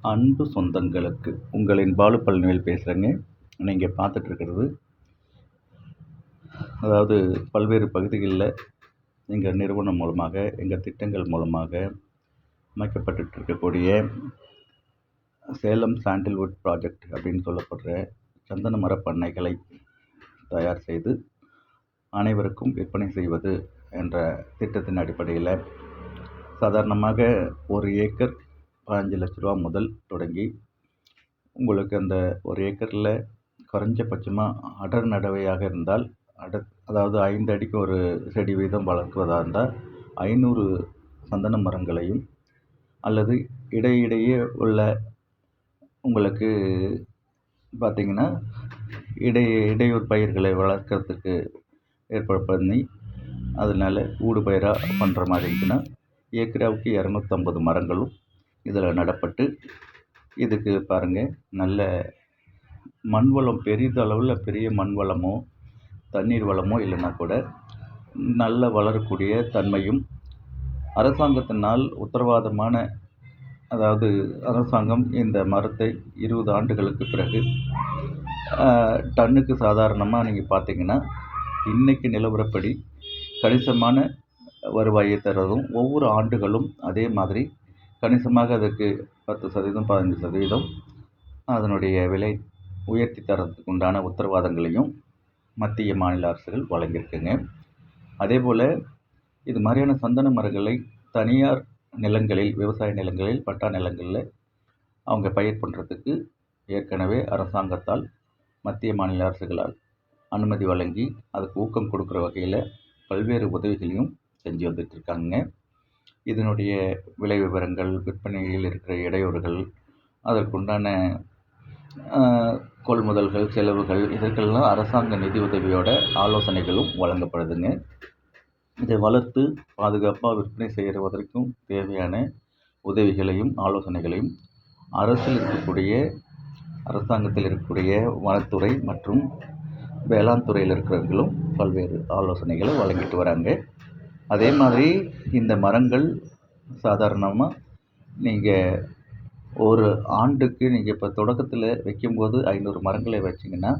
அன்பு சொந்தங்களுக்கு உங்களின் பாலு பழனிவேல் பேசுகிறேங்க. நீங்கள் பார்த்துட்ருக்கிறது அதாவது பல்வேறு பகுதிகளில் எங்கள் நிறுவனம் மூலமாக எங்கள் திட்டங்கள் மூலமாக அமைக்கப்பட்டு இருக்கக்கூடிய சேலம் சாண்டில்வுட் ப்ராஜெக்ட் அப்படின்னு சொல்லப்படுற சந்தன மர பண்ணைகளை தயார் செய்து அனைவருக்கும் விற்பனை செய்வது என்ற திட்டத்தின் அடிப்படையில் சாதாரணமாக ஒரு ஏக்கர் 15 லட்ச ரூபா முதல் தொடங்கி உங்களுக்கு அந்த ஒரு ஏக்கரில் குறைஞ்சபட்சமாக அடர் நடவையாக இருந்தால் அதாவது 5 அடிக்கு ஒரு செடி வீதம் வளர்க்குவதாக இருந்தால் 500 சந்தன மரங்களையும் அல்லது இடையிடையே உள்ள உங்களுக்கு பார்த்திங்கன்னா இடையூறு பயிர்களை வளர்க்குறதுக்கு ஏற்பாடு பண்ணி அதனால் ஊடு பயிராக பண்ணுற மாதிரி இருந்துச்சுன்னா ஏக்கராவுக்கு 250 மரங்களும் இதில் நடப்பட்டு இதுக்கு பாருங்கள் நல்ல மண் வளம் பெரிதளவில் பெரிய மண் வளமோ தண்ணீர் வளமோ இல்லைன்னா கூட நல்ல வளரக்கூடிய தன்மையும் அரசாங்கத்தினால் உத்தரவாதமான அதாவது அரசாங்கம் இந்த மரத்தை 20 ஆண்டுகளுக்கு பிறகு டன்னுக்கு சாதாரணமாக நீங்கள் பார்த்தீங்கன்னா இன்றைக்கி நிலவரப்படி கணிசமான வருவாயை தரதும் ஒவ்வொரு ஆண்டுகளும் அதே மாதிரி கணிசமாக அதுக்கு 10% 15% அதனுடைய விலை உயர்த்தி தரத்துக்கு உண்டான உத்தரவாதங்களையும் மத்திய மாநில அரசுகள் வழங்கியிருக்குங்க. அதே போல் இது மாதிரியான சந்தன மரங்களை தனியார் நிலங்களில் விவசாய நிலங்களில் பட்டா நிலங்களில் அவங்க பயிர் பண்ணுறதுக்கு ஏற்கனவே அரசாங்கத்தால் மத்திய மாநில அரசுகளால் அனுமதி வழங்கி அதுக்கு ஊக்கம் கொடுக்குற வகையில் பல்வேறு உதவிகளையும் செஞ்சு வந்துட்டுருக்காங்க. இதனுடைய விலை விவரங்கள், விற்பனையில் இருக்கிற இடையூறுகள், அதற்குண்டான கொள்முதல்கள், செலவுகள் இதற்கெல்லாம் அரசாங்க நிதி உதவியோட ஆலோசனைகளும் வழங்கப்படுதுங்க. இதை வளர்த்து பாதுகாப்பாக விற்பனை செய்வதற்கும் தேவையான உதவிகளையும் ஆலோசனைகளையும் அரசாங்கத்தில் இருக்கக்கூடிய வனத்துறை மற்றும் வேளாண் துறையில் இருக்கிறவர்களும் பல்வேறு ஆலோசனைகளை வழங்கிட்டு வராங்க. அதே மாதிரி இந்த மரங்கள் சாதாரணமாக நீங்கள் ஒரு ஆண்டுக்கு நீங்கள் இப்போ தொடக்கத்தில் வைக்கும்போது 500 மரங்களை வச்சிங்கன்னா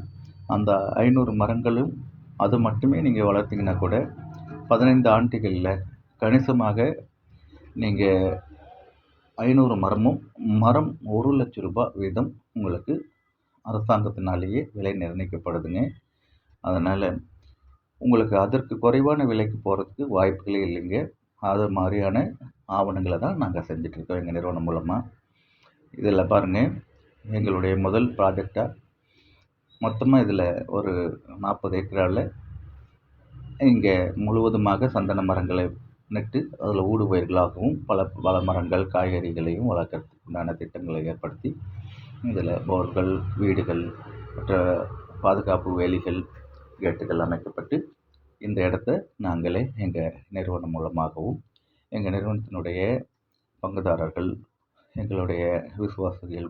அந்த 500 மரங்களும் அது மட்டுமே நீங்கள் வளர்த்திங்கன்னா கூட 15 ஆண்டுகளில் கணிசமாக நீங்கள் 500 மரம் 1 லட்ச ரூபாய் வீதம் உங்களுக்கு அரசாங்கத்தினாலேயே விலை நிர்ணயிக்கப்படுதுங்க. அதனால் உங்களுக்கு அதற்கு குறைவான விலைக்கு போகிறதுக்கு வாய்ப்புகளே இல்லைங்க. அது மாதிரியான ஆவணங்களை தான் நாங்கள் செஞ்சிட்ருக்கோம் எங்கள் நிறுவனம் மூலமாக. இதில் பாருங்கள், எங்களுடைய முதல் ப்ராஜெக்டாக மொத்தமாக இதில் ஒரு 40 ஏக்கராவில் இங்கே முழுவதுமாக சந்தன மரங்களை நட்டு அதில் ஊடு பயிர்களாகவும் பல மரங்கள் காய்கறிகளையும் வளர்க்குறதுக்கு உண்டான திட்டங்களை ஏற்படுத்தி இதில் போர்கள், வீடுகள், மற்ற பாதுகாப்பு வேலிகள், கேட்டுகள் அமைக்கப்பட்டு இந்த இடத்த நாங்களே எங்கள் நிறுவனம் மூலமாகவும் எங்கள் நிறுவனத்தினுடைய பங்குதாரர்கள், எங்களுடைய விசுவாசிகள்,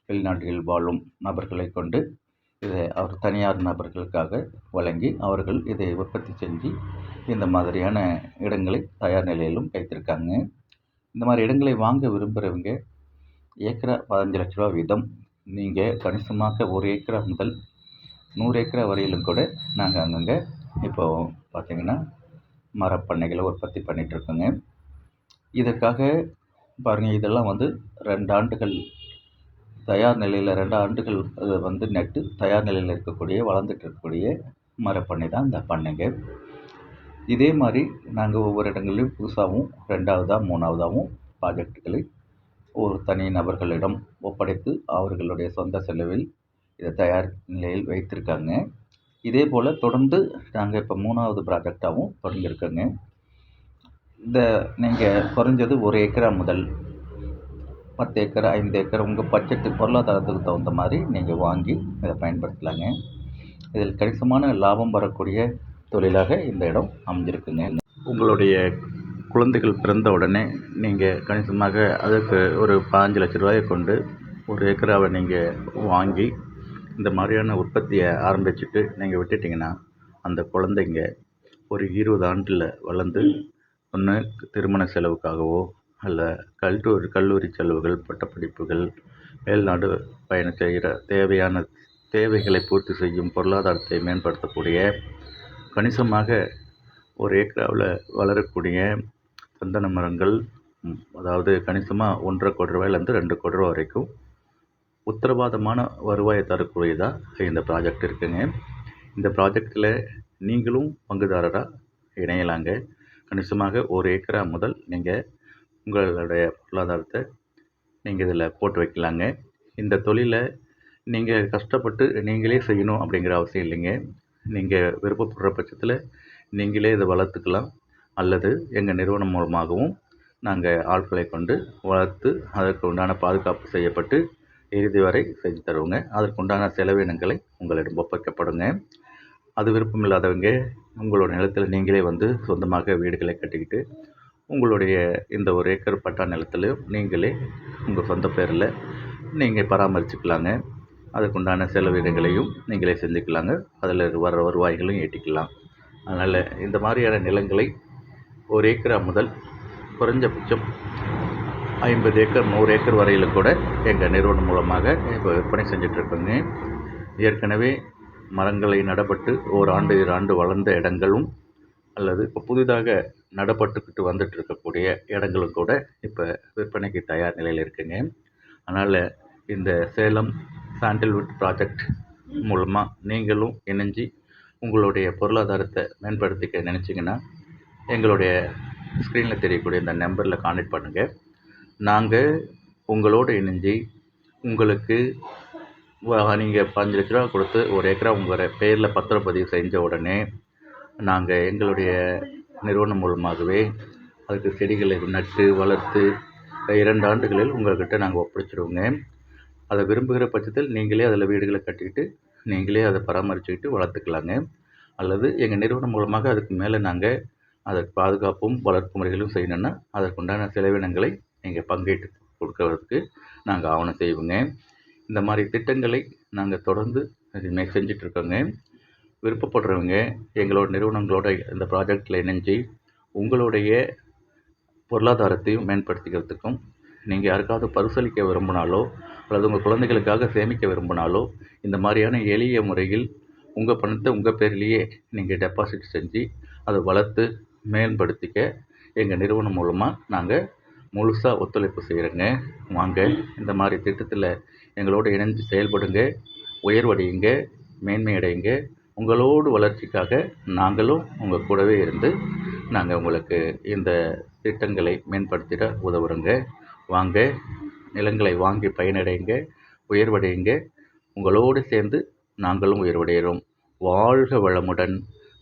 வெளிநாடுகளில் வாழும் நபர்களை கொண்டு இதை அவர் தனியார் நபர்களுக்காக வழங்கி அவர்கள் இதை உற்பத்தி செஞ்சு இந்த மாதிரியான இடங்களை தயார் நிலையிலும் வைத்திருக்காங்க. இந்த மாதிரி இடங்களை வாங்க விரும்புகிறவங்க ஏக்கரா 15 லட்ச ரூபா வீதம் நீங்கள் கணிசமாக 1 ஏக்கரா முதல் 100 ஏக்கரா வரையிலும் கூட நாங்கள் அங்கங்கே இப்போது பார்த்திங்கன்னா மரப்பண்ணைகளை உற்பத்தி பண்ணிகிட்ருக்கோங்க. இதற்காக பாருங்கள், இதெல்லாம் 2 ஆண்டுகள் தயார் நிலையில் 2 ஆண்டுகள் அது நட்டு தயார் நிலையில் இருக்கக்கூடிய வளர்ந்துட்டு இருக்கக்கூடிய மரப்பண்ணை தான் இந்த பண்ணைங்க. இதே மாதிரி நாங்கள் ஒவ்வொரு இடங்கள்லையும் புதுசாகவும் 2ஆவதாக 3ஆவதாகவும் ப்ராஜெக்டுகளை ஒரு தனி நபர்களிடம் ஒப்படைத்து அவர்களுடைய சொந்த செலவில் இதை தயார் நிலையில் வைத்திருக்காங்க. இதே போல் தொடர்ந்து நாங்கள் இப்போ 3ஆவது ப்ராஜெக்டாகவும் தொடங்கியிருக்கோங்க. இந்த நீங்கள் குறைஞ்சது 1 ஏக்கரா முதல் 10 ஏக்கர் 5 ஏக்கர் உங்கள் பட்ஜெட்டு பொருளாதாரத்துக்கு தகுந்த மாதிரி நீங்கள் வாங்கி இதை பயன்படுத்தலாங்க. இதில் கணிசமான லாபம் வரக்கூடிய தொழிலாக இந்த இடம் அமைஞ்சிருக்குங்க. உங்களுடைய குழந்தைகள் பிறந்த உடனே நீங்கள் கணிசமாக அதுக்கு ஒரு 15 லட்ச ரூபாயை கொண்டு 1 ஏக்கராவை நீங்கள் வாங்கி இந்த மாதிரியான உற்பத்தியை ஆரம்பிச்சுட்டு நீங்கள் விட்டுட்டிங்கன்னா அந்த குழந்தைங்க ஒரு 20 ஆண்டில் வளர்ந்து ஒன்று திருமண செலவுக்காகவோ அல்ல கல்லூரி செலவுகள், பட்டப்படிப்புகள், மேல்நாடு பயணம் செய்கிற தேவையான தேவைகளை பூர்த்தி செய்யும் பொருளாதாரத்தை மேம்படுத்தக்கூடிய கணிசமாக ஒரு ஏக்கராவில் வளரக்கூடிய சந்தன மரங்கள், அதாவது கணிசமாக 1.5 கோடி ரூபாயிலேருந்து 2 கோடி ரூபா வரைக்கும் உத்தரவாதமான வருவாயை தரக்கூடியதாக இந்த ப்ராஜெக்ட் இருக்குங்க. இந்த ப்ராஜெக்டில் நீங்களும் பங்குதாரராக இணையலாங்க. கணிசமாக 1 ஏக்கரா முதல் நீங்கள் உங்களுடைய பொருளாதாரத்தை நீங்கள் இதில் போட்டு வைக்கலாங்க. இந்த தொழிலை நீங்கள் கஷ்டப்பட்டு நீங்களே செய்யணும் அப்படிங்கிற அவசியம் இல்லைங்க. நீங்கள் விருப்பப்படுற பட்சத்தில் நீங்களே இதை வளர்த்துக்கலாம், அல்லது எங்கள் நிறுவனம் மூலமாகவும் நாங்கள் ஆட்களை கொண்டு வளர்த்து அதற்கு உண்டான பாதுகாப்பு செய்யப்பட்டு இறுதி வரை செஞ்சு தருவோங்க. அதற்குண்டான செலவினங்களை உங்களிடம் ஒப்படைக்கப்படுங்க. அது விருப்பம் இல்லாதவங்க உங்களோட நிலத்தில் நீங்களே வந்து சொந்தமாக வீடுகளை கட்டிக்கிட்டு உங்களுடைய இந்த 1 ஏக்கர் பட்டா நிலத்திலையும் நீங்களே உங்கள் சொந்த பேரில் நீங்கள் பராமரிச்சுக்கலாங்க. அதுக்குண்டான செலவினங்களையும் நீங்களே செஞ்சுக்கலாங்க. அதில் வர வருவாய்களையும் ஈட்டிக்கலாம். அதனால் இந்த மாதிரியான நிலங்களை 1 ஏக்கரா முதல் குறைஞ்சபட்சம் 50 ஏக்கர் 100 ஏக்கர் வரையில் கூட எங்கள் நிறுவனம் மூலமாக இப்போ விற்பனை செஞ்சிட்ருக்கோங்க. ஏற்கனவே மரங்களை நடப்பட்டு 1 ஆண்டு 2 ஆண்டு வளர்ந்த இடங்களும், அல்லது இப்போ புதிதாக நடப்பட்டுக்கிட்டு வந்துட்டு இருக்கக்கூடிய இடங்களும் கூட இப்போ விற்பனைக்கு தயார் நிலையில் இருக்குங்க. அதனால் இந்த சேலம் சாண்டல்வுட் ப்ராஜெக்ட் மூலமாக நீங்களும் இணைஞ்சி உங்களுடைய பொருளாதாரத்தை மேம்படுத்திக்க நினச்சிங்கன்னா எங்களுடைய ஸ்க்ரீனில் தெரியக்கூடிய இந்த நம்பரில் கான்டெக்ட் பண்ணுங்கள். நாங்கள் உங்களோடு இணைஞ்சி உங்களுக்கு நீங்கள் 5 லட்ச ரூபா கொடுத்து 1 ஏக்கரா உங்கள் பேரில் பத்திரப்பதிவு செஞ்ச உடனே நாங்கள் எங்களுடைய நிறுவனம் மூலமாகவே அதுக்கு செடிகளை நட்டு வளர்த்து 2 ஆண்டுகளில் உங்கள்கிட்ட நாங்கள் ஒப்படைச்சிடுவோங்க. அதை விரும்புகிற பட்சத்தில் நீங்களே அதில் வீடுகளை கட்டிக்கிட்டு நீங்களே அதை பராமரிச்சுக்கிட்டு வளர்த்துக்கலாங்க. அல்லது எங்கள் நிறுவனம் மூலமாக அதுக்கு மேலே நாங்கள் அதற்கு பாதுகாப்பும் வளர்ப்பு முறைகளும் செய்யணுன்னா அதற்குண்டான செலவினங்களை நீங்கள் பங்கேற்று கொடுக்கறதுக்கு நாங்கள் ஆவணம் செய்வோங்க. இந்த மாதிரி திட்டங்களை நாங்கள் தொடர்ந்து இதுமாரி செஞ்சிட்ருக்கோங்க. விருப்பப்படுறவங்க எங்களோட நிறுவனங்களோட இந்த ப்ராஜெக்டில் இணைஞ்சி உங்களுடைய பொருளாதாரத்தையும் மேம்படுத்திக்கிறதுக்கும், நீங்கள் யாருக்காவது பரிசளிக்க விரும்பினாலோ அல்லது உங்கள் குழந்தைகளுக்காக சேமிக்க விரும்பினாலோ இந்த மாதிரியான எளிய முறையில் உங்கள் பணத்தை உங்கள் பேர்லேயே நீங்கள் டெபாசிட் செஞ்சு அதை வளர்த்து மேம்படுத்திக்க எங்கள் நிறுவனம் மூலமாக நாங்கள் முழுசாக ஒத்துழைப்பு செய்கிறோங்க. வாங்க, இந்த மாதிரி திட்டத்தில் எங்களோடு இணைஞ்சு செயல்படுங்க, உயர்வடையுங்க, மேன்மை அடையுங்க. உங்களோடு வளர்ச்சிக்காக நாங்களும் உங்கள் கூடவே இருந்து நாங்கள் உங்களுக்கு இந்த திட்டங்களை மேம்படுத்திட உதவுறோங்க. வாங்க, நிலங்களை வாங்கி பயனடையுங்க, உயர்வடையுங்க. உங்களோடு சேர்ந்து நாங்களும் உயர்வடைகிறோம். வாழ்க வளமுடன்,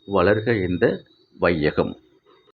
வளர்க இந்த வையகம்.